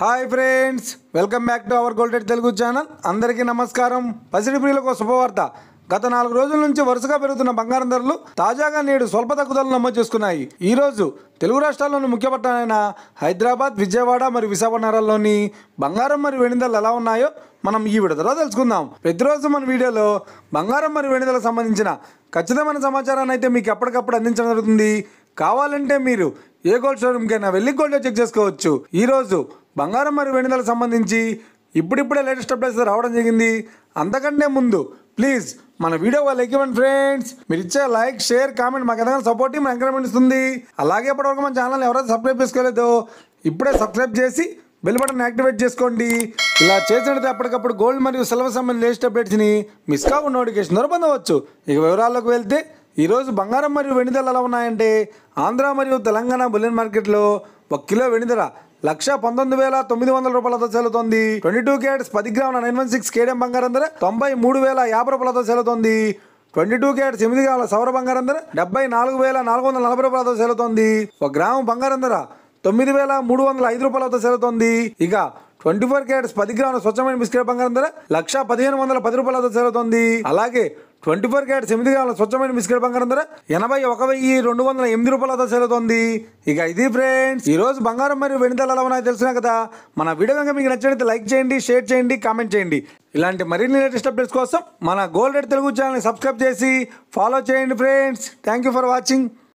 Hi friends, welcome back to our గోల్డెడ్ Telugu channel. అందరికీ నమస్కారం. పసిడి ప్రియులకు శుభవార్త. గత 4 రోజుల నుంచి వరుసగా పెరుగుతున్న బంగారం ధరలు తాజాగా నేడు స్వల్ప తగ్గుదలను నమోదు చేసుకున్నాయి. ఈ రోజు తెలుగు రాష్ట్రాల్లోని ముఖ్య పట్టణాలైన హైదరాబాద్, విజయవాడ మరియు విశాఖపట్నంలోని బంగారం మరియు వెండి ధరలు ఎలా ఉన్నాయో మనం ఈ వీడియోలో తెలుసుకుందాం. ప్రతిరోజు మన వీడియోలో బంగారం మరియు వెండి ధరలకు సంబంధించిన ఖచ్చితమైన సమాచారాన్ని అయితే మీకు ఎప్పటికప్పుడు అందించడం జరుగుతుంది. కావాలంటే మీరు ఏ గోల్డ్ షోరూమ్కైనా వెళ్ళి గోల్డ్ చెక్ చేసుకోవచ్చు. ఈరోజు బంగారం మరియు వెండి ధరలకు సంబంధించి ఇప్పుడిప్పుడే లేటెస్ట్ అప్డేట్స్ రావడం జరిగింది. అంతకంటే ముందు ప్లీజ్ మన వీడియో లైక్ ఇవ్వండి ఫ్రెండ్స్. మీరు ఇచ్చే లైక్, షేర్, కామెంట్ మాకు ఎంతగానో సపోర్టివ్, ఎంకరేజ్మెంట్ ఇస్తుంది. అలాగే ఇప్పటివరకు మన ఛానల్ ఎవరైతే సబ్స్క్రైబ్ చేసుకోలేదో ఇప్పుడే సబ్స్క్రైబ్ చేసి బెల్ బటన్ యాక్టివేట్ చేసుకోండి. ఇలా చేసినట్లయితే అప్పటికప్పుడు గోల్డ్ మరియు సిల్వర్ సంబంధించిన లేటెస్ట్ అప్డేట్స్ని మిస్ కాకుండా నోటిఫికేషన్ ద్వారా పొందవచ్చు. ఇక వివరాల్లోకి వెళ్తే ఈరోజు బంగారం మరియు వెండి ధరలు ఎలా ఉన్నాయంటే, ఆంధ్ర మరియు తెలంగాణ బులియన్ మార్కెట్లో 1 కిలో వెండి ధర 1,19,900 రూపాయలతో సెలుతోంది. 22 క్యారెట్స్ 10 గ్రాముల 916 కేడియం బంగారం ధర 93,050 రూపాయలతో సెలుతోంది. 22 క్యారెట్స్ 8 గ్రాముల సవర బంగారం ధర 74,440 రూపాయలతో సెలుతోంది. 1 గ్రాము బంగారం ధర 9,305 రూపాయలతో సెలుతోంది. ఇక 24 క్యారెట్స్ 10 గ్రాముల స్వచ్ఛమైన బిస్కెట్ బంగారం ధర 1,1510 రూపాయలతో సెలుతోంది. అలాగే 24 క్యారెట్స్ 8 గ్రాముల స్వచ్ఛమైన బిస్కెట్ బంగారం ధర 81,208 రూపాయలతో సెలుతోంది. ఇక ఇది ఫ్రెండ్స్, ఈ రోజు బంగారం మరియు వెండి ధరలు ఎలా ఉన్నాయో తెలిసినా కదా. మన వీడియో కనుక మీకు నచ్చినట్లయితే లైక్ చేయండి, షేర్ చేయండి, కామెంట్ చేయండి. ఇలాంటి మరిన్ని లేటెస్ట్ అప్డేట్స్ కోసం మన గోల్డ్ తెలుగు ఛానల్ని సబ్స్క్రైబ్ చేసి ఫాలో చేయండి friends. Thank you for watching.